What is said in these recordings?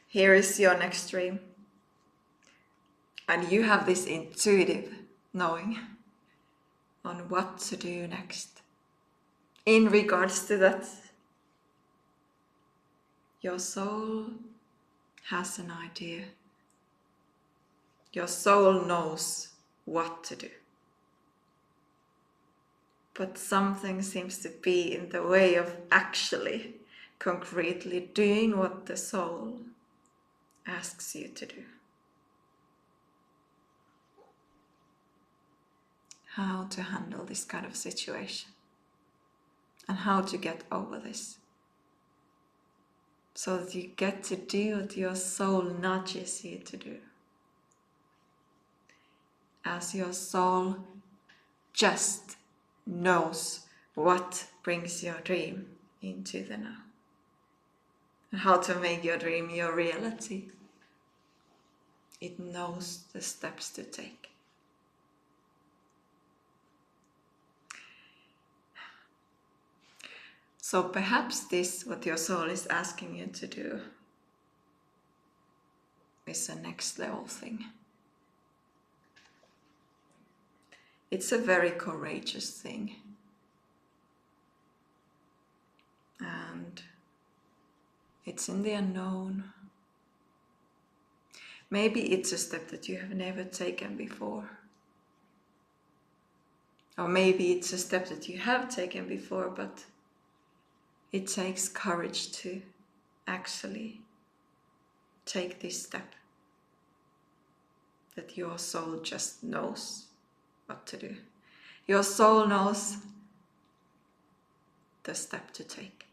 Here is your next dream. And you have this intuitive knowing on what to do next. In regards to that, your soul has an idea. Your soul knows what to do. But something seems to be in the way of actually, concretely doing what the soul asks you to do. How to handle this kind of situation and how to get over this, so that you get to do what your soul nudges you to do, as your soul just knows what brings your dream into the now and how to make your dream your reality. It knows the steps to take. So perhaps this, what your soul is asking you to do, is a next level thing. It's a very courageous thing. And it's in the unknown. Maybe it's a step that you have never taken before. Or maybe it's a step that you have taken before, but it takes courage to actually take this step. That your soul just knows what to do. Your soul knows the step to take.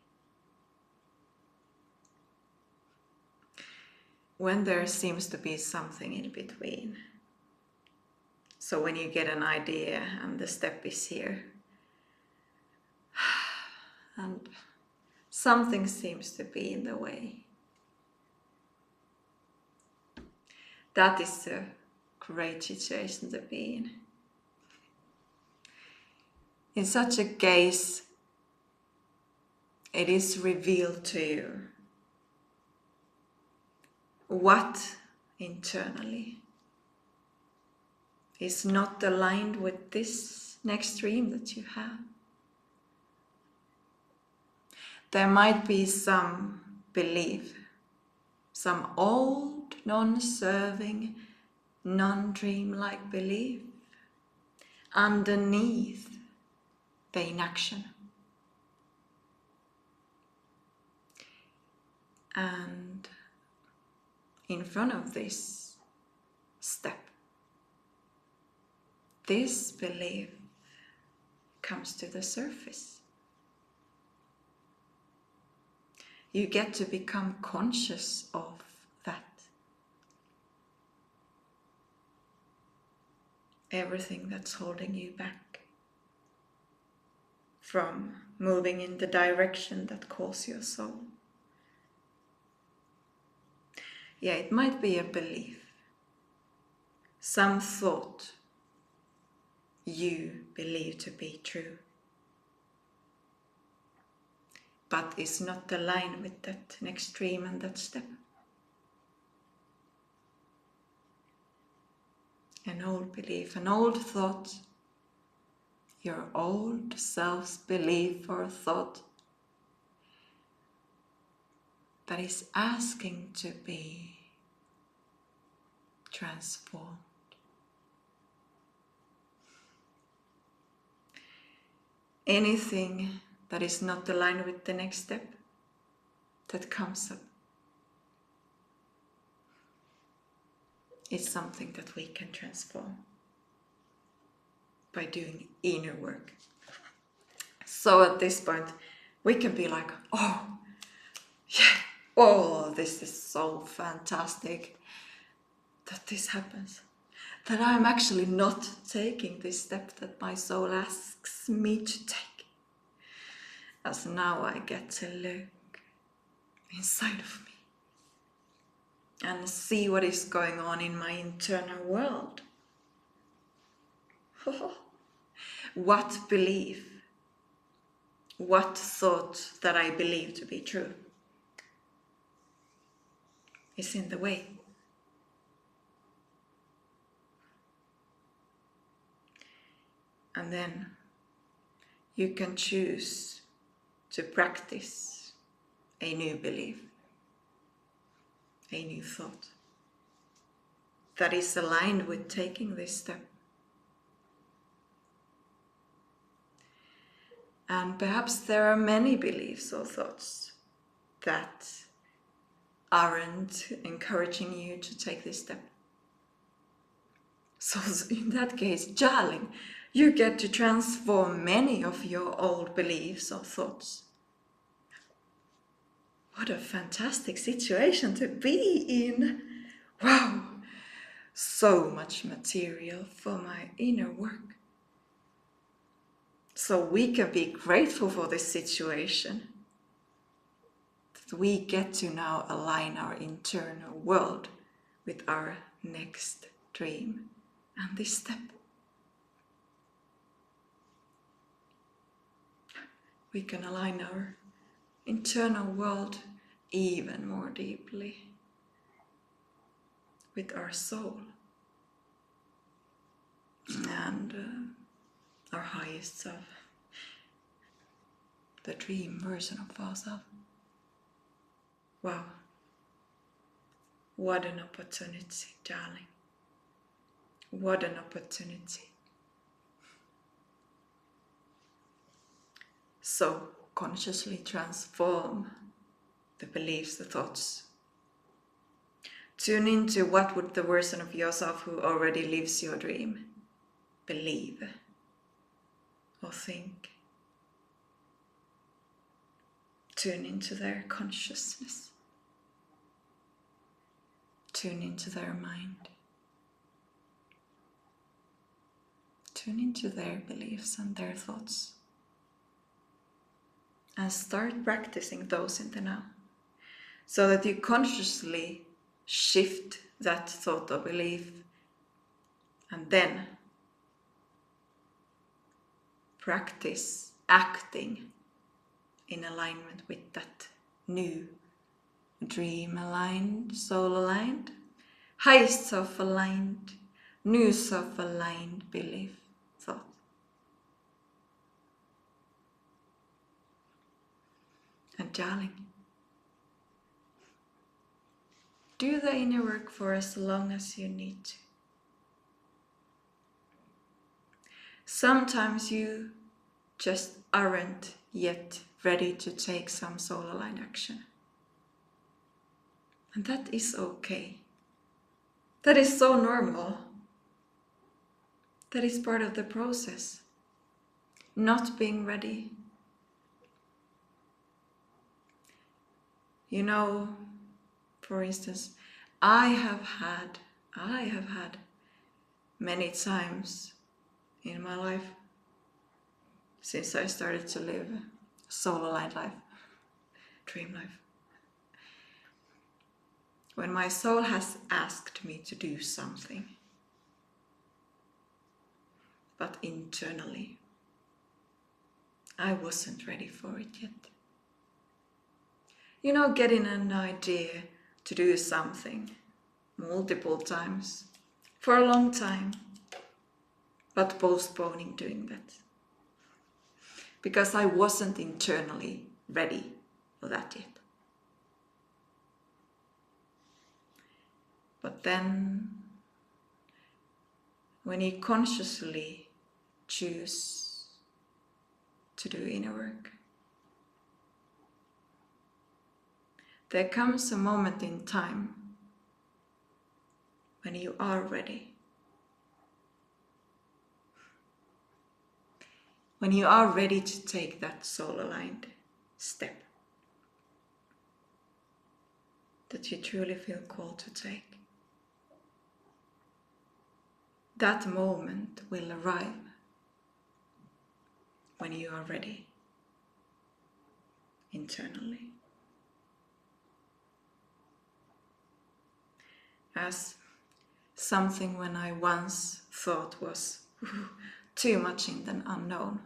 When there seems to be something in between. So when you get an idea and the step is here, and something seems to be in the way, that is a great situation to be in. In such a case, it is revealed to you what internally is not aligned with this next dream that you have. There might be some belief, some old, non-serving, non-dream-like belief underneath the inaction. And in front of this step, this belief comes to the surface. You get to become conscious of that. Everything that's holding you back from moving in the direction that calls your soul. Yeah, it might be a belief, some thought you believe to be true, but is not aligned with that next dream and that step. An old belief, an old thought, your old self's belief or thought that is asking to be transformed. Anything that is not aligned with the next step that comes up is something that we can transform by doing inner work. So at this point, we can be like, oh, yeah, oh, this is so fantastic that this happens. That I'm actually not taking this step that my soul asks me to take. As now I get to look inside of me and see what is going on in my internal world. What belief, what thought that I believe to be true is in the way. And then you can choose to practice a new belief, a new thought that is aligned with taking this step. And perhaps there are many beliefs or thoughts that aren't encouraging you to take this step. So in that case, darling, you get to transform many of your old beliefs or thoughts. What a fantastic situation to be in! Wow! So much material for my inner work. So we can be grateful for this situation. That we get to now align our internal world with our next dream and this step. We can align our internal world even more deeply with our soul and our highest self, the dream version of ourselves. Wow, what an opportunity, darling. What an opportunity. So consciously transform the beliefs, the thoughts. Tune into what would the version of yourself who already lives your dream believe or think. Tune into their consciousness. Tune into their mind. Tune into their beliefs and their thoughts. And start practicing those in the now. So that you consciously shift that thought or belief and then practice acting in alignment with that new dream aligned, soul aligned, highest self aligned, new self aligned belief, thought. And darling, do the inner work for as long as you need to. Sometimes you just aren't yet ready to take some soul aligned action. And that is okay. That is so normal. That is part of the process. Not being ready. You know, for instance, I have had many times in my life since I started to live a soul-aligned life, dream life, when my soul has asked me to do something, but internally I wasn't ready for it yet. You know, getting an idea to do something multiple times for a long time, but postponing doing that because I wasn't internally ready for that yet. But then when you consciously choose to do inner work, there comes a moment in time when you are ready. When you are ready to take that soul-aligned step that you truly feel called to take. That moment will arrive when you are ready internally. As something when I once thought was too much in the unknown.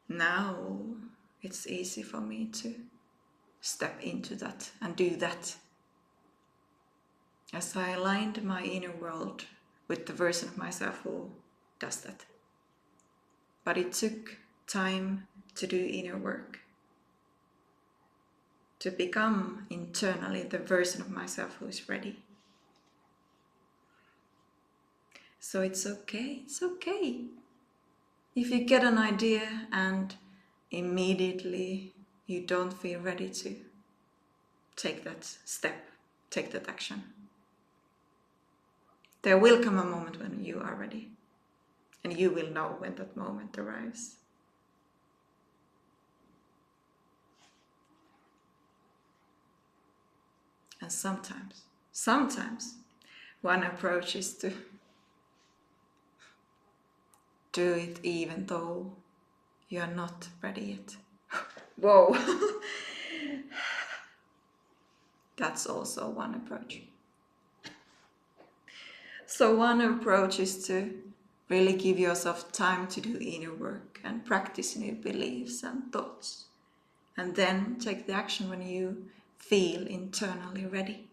Now it's easy for me to step into that and do that. As I aligned my inner world with the version of myself who does that. But it took time to do inner work, to become internally the version of myself who is ready. So it's okay, if you get an idea and immediately you don't feel ready to take that step, take that action. There will come a moment when you are ready, and you will know when that moment arrives. And sometimes one approach is to do it even though you are not ready yet. Whoa! That's also one approach. So one approach is to really give yourself time to do inner work and practice new beliefs and thoughts. And then take the action when you feel internally ready.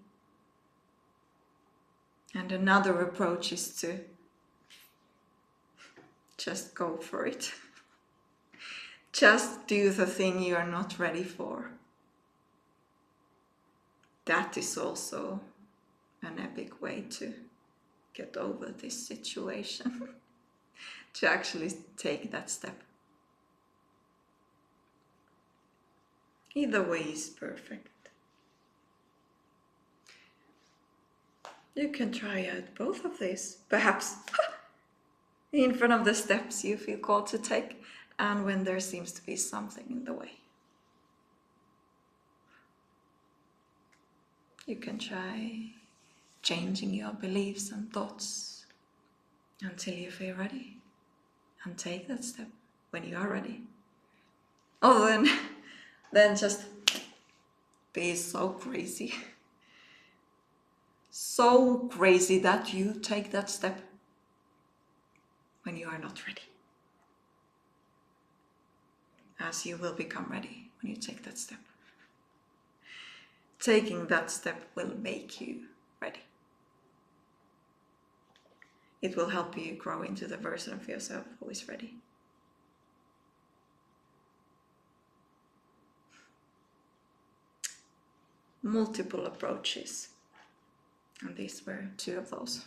And another approach is to just go for it. Just do the thing you are not ready for. That is also an epic way to get over this situation. To actually take that step. Either way is perfect. You can try out both of these, perhaps in front of the steps you feel called to take, and when there seems to be something in the way. You can try changing your beliefs and thoughts until you feel ready, and take that step when you are ready. Oh, then just be so crazy. So crazy that you take that step when you are not ready. As you will become ready when you take that step. Taking that step will make you ready. It will help you grow into the version of yourself who is ready. Multiple approaches, and these were 2 of those.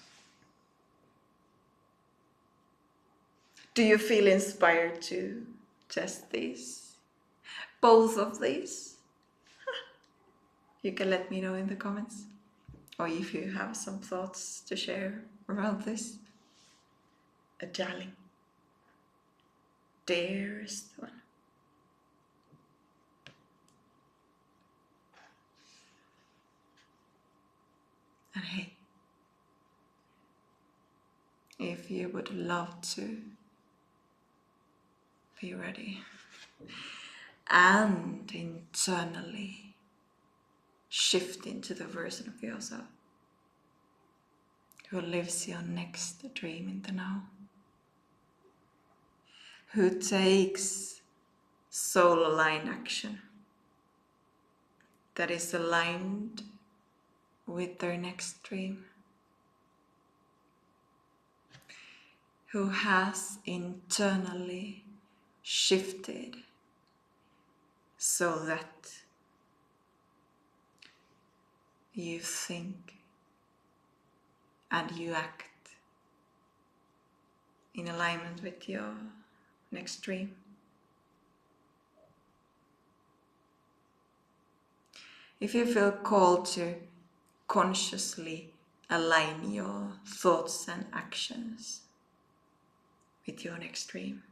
Do you feel inspired to test these? Both of these? You can let me know in the comments, or if you have some thoughts to share around this. A darling, dearest one. And hey, if you would love to be ready and internally shift into the version of yourself who lives your next dream in the now, who takes soul-aligned action that is aligned with their next dream, who has internally shifted so that you think and you act in alignment with your next dream. If you feel called to consciously align your thoughts and actions with your next dream,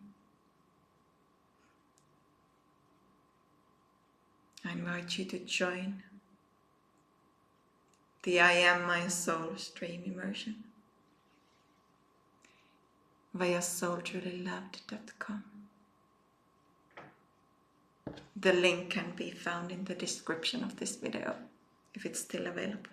I invite you to join the I Am My Soul Stream Immersion via soultrulyloved.com. The link can be found in the description of this video if it's still available.